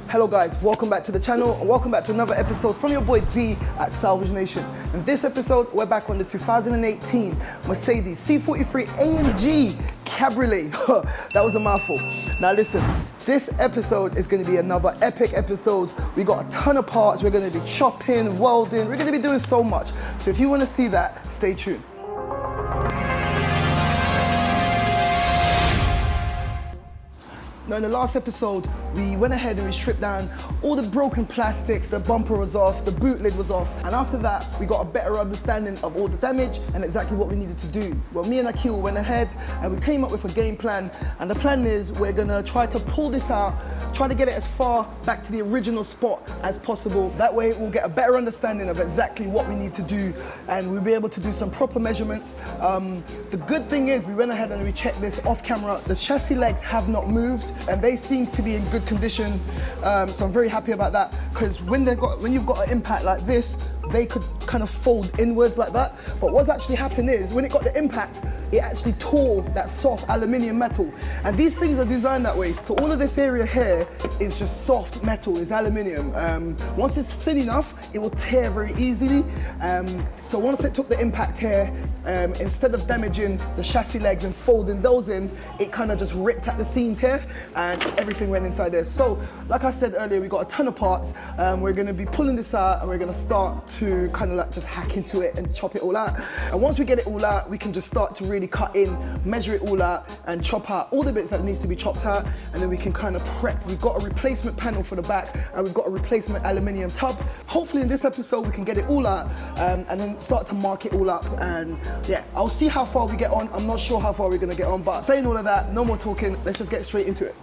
Hello guys, welcome back to the channel and welcome back to another episode from your boy D at Salvage Nation. In this episode, we're back on the 2018 Mercedes C43 Amg Cabriolet. That was a mouthful. Now listen, this episode is going to be another epic episode. We got a ton of parts, we're going to be chopping, welding, we're going to be doing so much. So if you want to see that, stay tuned. Now in the last episode, we went ahead and we stripped down all the broken plastics, the bumper was off, the boot lid was off, and after that, we got a better understanding of all the damage and exactly what we needed to do. Well, me and Akil went ahead and we came up with a game plan, and the plan is we're gonna try to pull this out, try to get it as far back to the original spot as possible. That way we'll get a better understanding of exactly what we need to do, and we'll be able to do some proper measurements. The good thing is we went ahead and we checked this off camera. The chassis legs have not moved, and they seem to be in good condition, so I'm very happy about that, because when you've got an impact like this, they could kind of fold inwards like that. But what's actually happened is when it got the impact, it actually tore that soft aluminium metal, and these things are designed that way. So all of this area here is just soft metal, is aluminium. Once it's thin enough, it will tear very easily. So once it took the impact here, instead of damaging the chassis legs and folding those in, it kind of just ripped at the seams here and everything went inside there. So like I said earlier, we got a ton of parts. We're going to be pulling this out and we're going to start to kind of like just hack into it and chop it all out. And once we get it all out, we can just start to really cut in, measure it all out and chop out all the bits that needs to be chopped out, and then we can kind of prep. We've got a replacement panel for the back and we've got a replacement aluminium tub. Hopefully in this episode we can get it all out and then start to mark it all up, and yeah, I'll see how far we get on. I'm not sure how far we're going to get on, but saying all of that, no more talking, let's just get straight into it.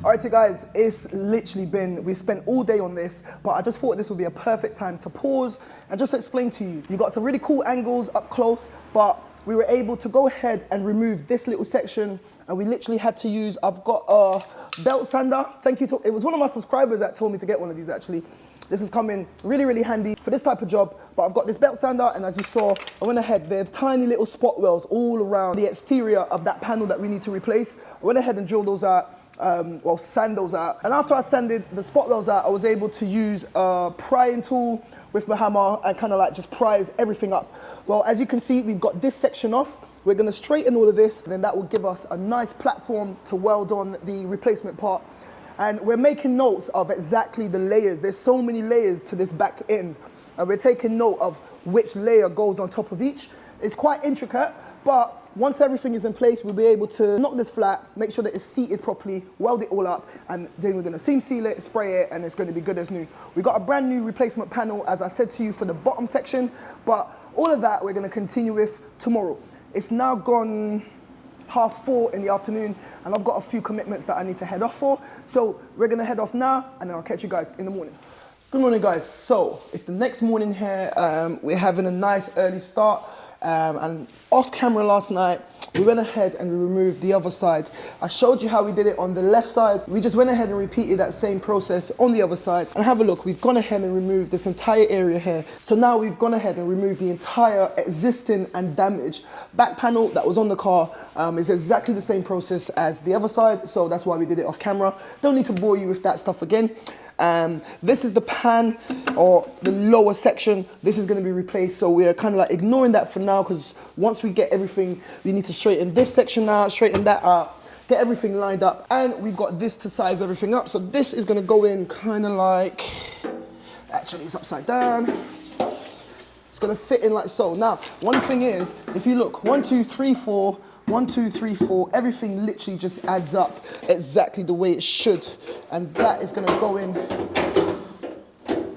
All right, you guys, it's literally been, we spent all day on this, but I just thought this would be a perfect time to pause and just explain to you. You got some really cool angles up close, but we were able to go ahead and remove this little section, and we literally had to use, I've got a belt sander. Thank you to, it was one of my subscribers that told me to get one of these actually. This has come in really, really handy for this type of job, but I've got this belt sander, and as you saw, I went ahead, there are tiny little spot welds all around the exterior of that panel that we need to replace. I went ahead and drilled those out, sand those out. And after I sanded the spot welds out, I was able to use a prying tool with my hammer and kind of like just prise everything up. Well, as you can see, we've got this section off. We're gonna straighten all of this, and then that will give us a nice platform to weld on the replacement part. And we're making notes of exactly the layers. There's so many layers to this back end, and we're taking note of which layer goes on top of each. It's quite intricate, but once everything is in place, we'll be able to knock this flat, make sure that it's seated properly, weld it all up, and then we're gonna seam seal it, spray it, and it's gonna be good as new. We got a brand new replacement panel, as I said to you, for the bottom section, but all of that we're gonna continue with tomorrow. It's now gone 4:30 in the afternoon, and I've got a few commitments that I need to head off for. So we're gonna head off now, and then I'll catch you guys in the morning. Good morning, guys. So it's the next morning here. We're having a nice early start, and off camera last night, we went ahead and we removed the other side. I showed you how we did it on the left side. We just went ahead and repeated that same process on the other side. And have a look, we've gone ahead and removed this entire area here. So now we've gone ahead and removed the entire existing and damaged back panel that was on the car. It's exactly the same process as the other side, so that's why we did it off camera. Don't need to bore you with that stuff again. This is the pan, or the lower section. This is going to be replaced, so we're kind of like ignoring that for now, because once we get everything, we need to straighten this section out, straighten that out, get everything lined up, and we've got this to size everything up. So this is going to go in kind of like, actually it's upside down. It's going to fit in like so. Now, one thing is, if you look, 1, 2, 3, 4, 1, 2, 3, 4, everything literally just adds up exactly the way it should. And that is gonna go in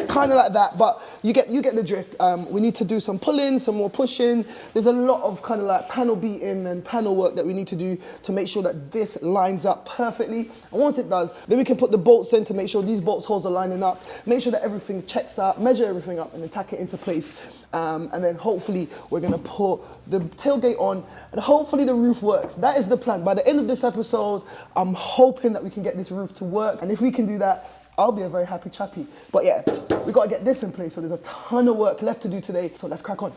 kind of like that, but you get the drift. We need to do some pulling, some more pushing. There's a lot of kind of like panel beating and panel work that we need to do to make sure that this lines up perfectly. And once it does, then we can put the bolts in to make sure these bolt holes are lining up, make sure that everything checks out, measure everything up, and then tack it into place. And then hopefully we're gonna put the tailgate on, and hopefully the roof works. That is the plan. By the end of this episode, I'm hoping that we can get this roof to work. And if we can do that, I'll be a very happy chappy. But yeah, we gotta get this in place. So there's a ton of work left to do today. So let's crack on.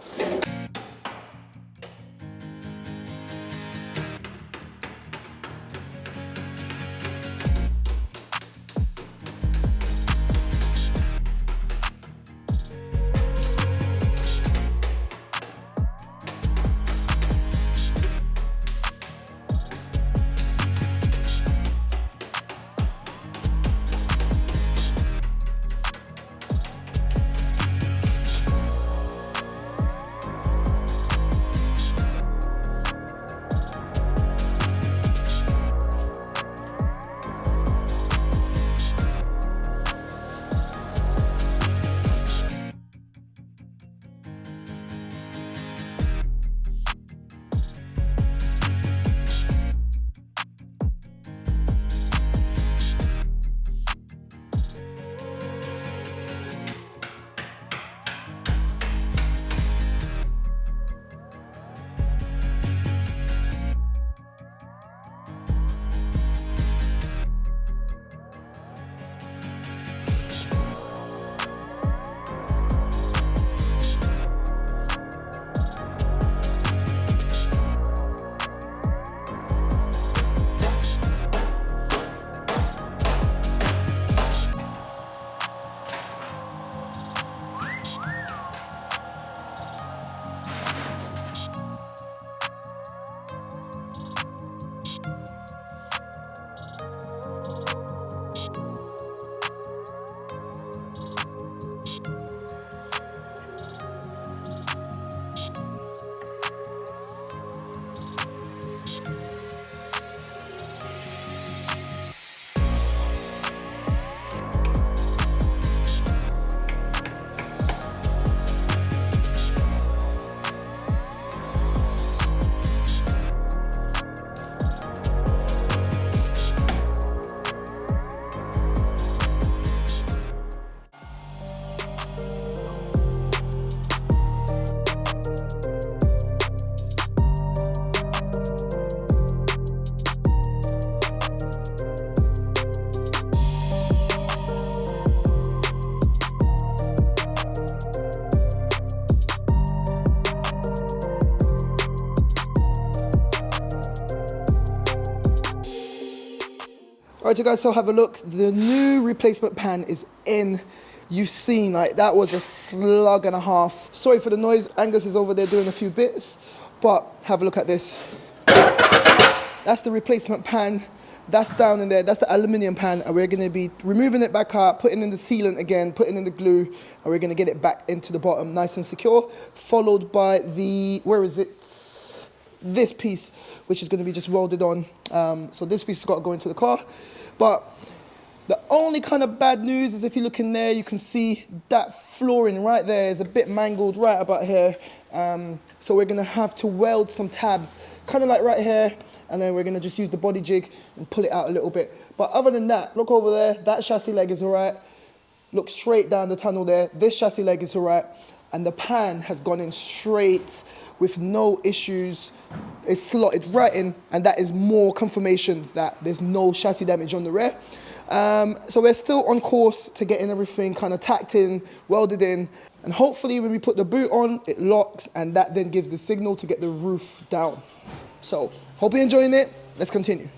All right, you guys, so have a look. The new replacement pan is in. You've seen, like, that was a slug and a half. Sorry for the noise. Angus is over there doing a few bits, but have a look at this. That's the replacement pan. That's down in there. That's the aluminium pan, and we're going to be removing it back out, putting in the sealant again, putting in the glue, and we're going to get it back into the bottom nice and secure, followed by the, where is it? This piece, which is going to be just welded on. So this piece has got to go into the car. But the only kind of bad news is if you look in there, you can see that flooring right there is a bit mangled right about here. So we're going to have to weld some tabs, kind of like right here, and then we're going to just use the body jig and pull it out a little bit. But other than that, look over there, that chassis leg is all right. Look straight down the tunnel there. This chassis leg is all right. And the pan has gone in straight with no issues. It's slotted right in, and that is more confirmation that there's no chassis damage on the rear. So we're still on course to getting everything kind of tacked in, welded in, and hopefully when we put the boot on, it locks, and that then gives the signal to get the roof down. So, hope you're enjoying it. Let's continue.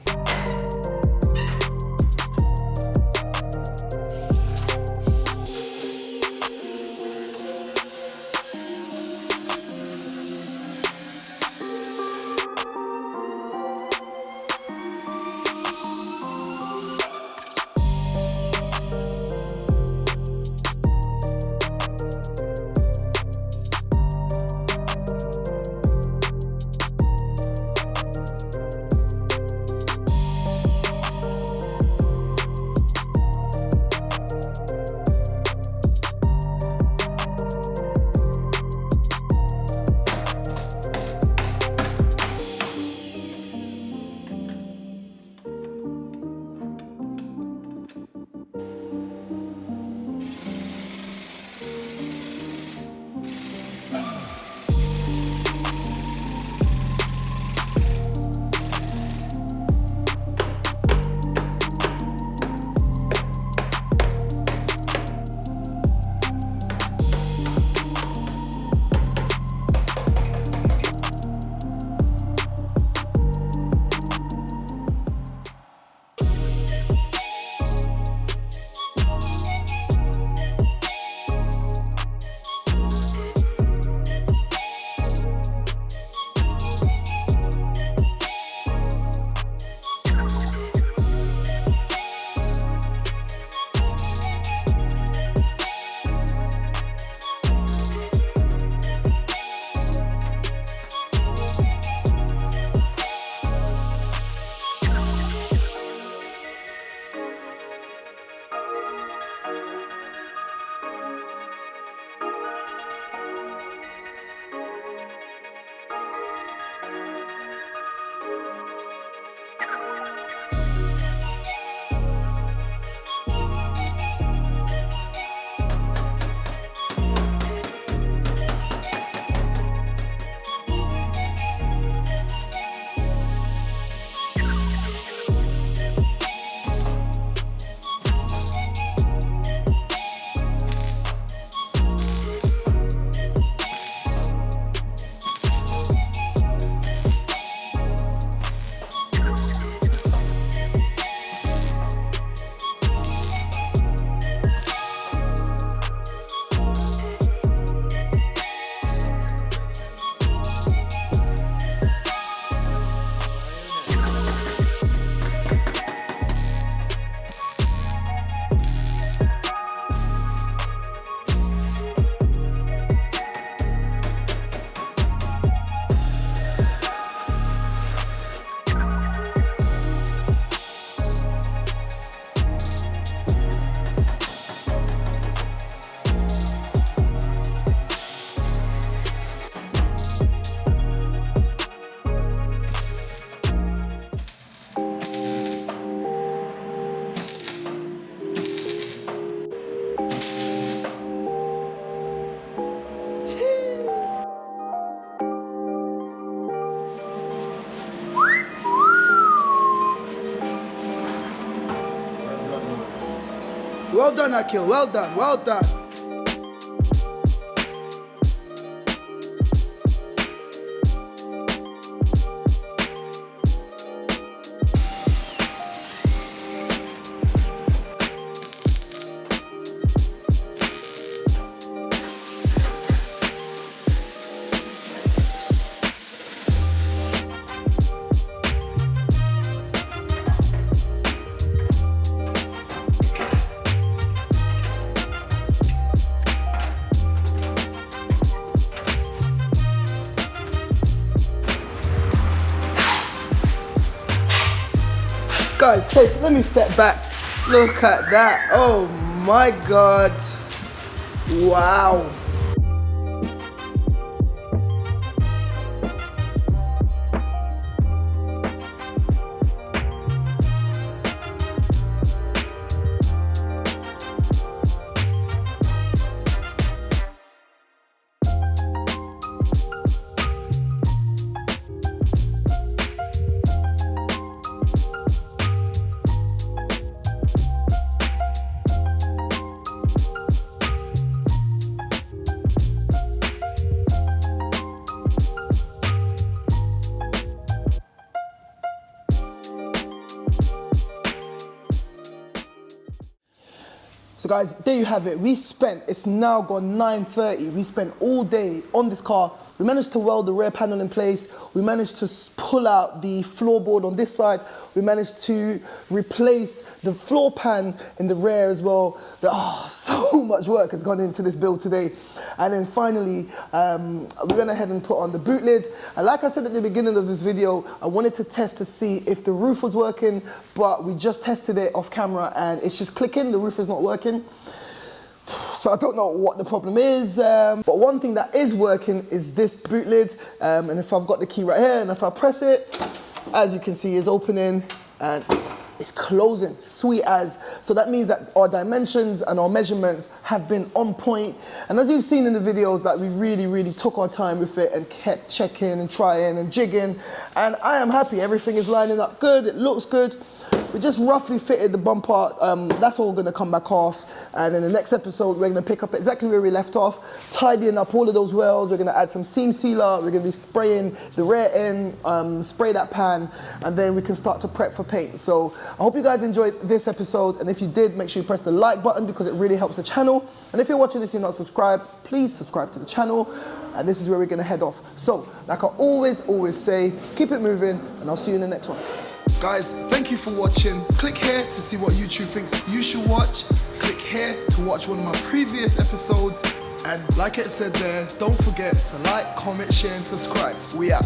Well done, Akil. Well done. Well done. Guys, let me step back. Look at that. Oh my God. Wow. So guys, there you have it. It's now gone 9:30. We spent all day on this car. We managed to weld the rear panel in place. We managed to pull out the floorboard on this side. We managed to replace the floor pan in the rear as well. So much work has gone into this build today. And then finally, we went ahead and put on the boot lid. And like I said at the beginning of this video, I wanted to test to see if the roof was working, but we just tested it off camera and it's just clicking, the roof is not working. So I don't know what the problem is, but one thing that is working is this boot lid. And if I've got the key right here and if I press it, as you can see, it's opening and it's closing, sweet as. So that means that our dimensions and our measurements have been on point. And as you've seen in the videos, that we really took our time with it and kept checking and trying and jigging. And I am happy, everything is lining up good, it looks good. We just roughly fitted the bumper, that's all gonna come back off. And in the next episode, we're gonna pick up exactly where we left off, tidying up all of those welds. We're gonna add some seam sealer. We're gonna be spraying the rear end, spray that pan, and then we can start to prep for paint. So I hope you guys enjoyed this episode. And if you did, make sure you press the like button because it really helps the channel. And if you're watching this and you're not subscribed, please subscribe to the channel. And this is where we're gonna head off. So like I always say, keep it moving and I'll see you in the next one. Guys, thank you for watching. Click here to see what YouTube thinks you should watch. Click here to watch one of my previous episodes. And like it said there, don't forget to like, comment, share, and subscribe. We out.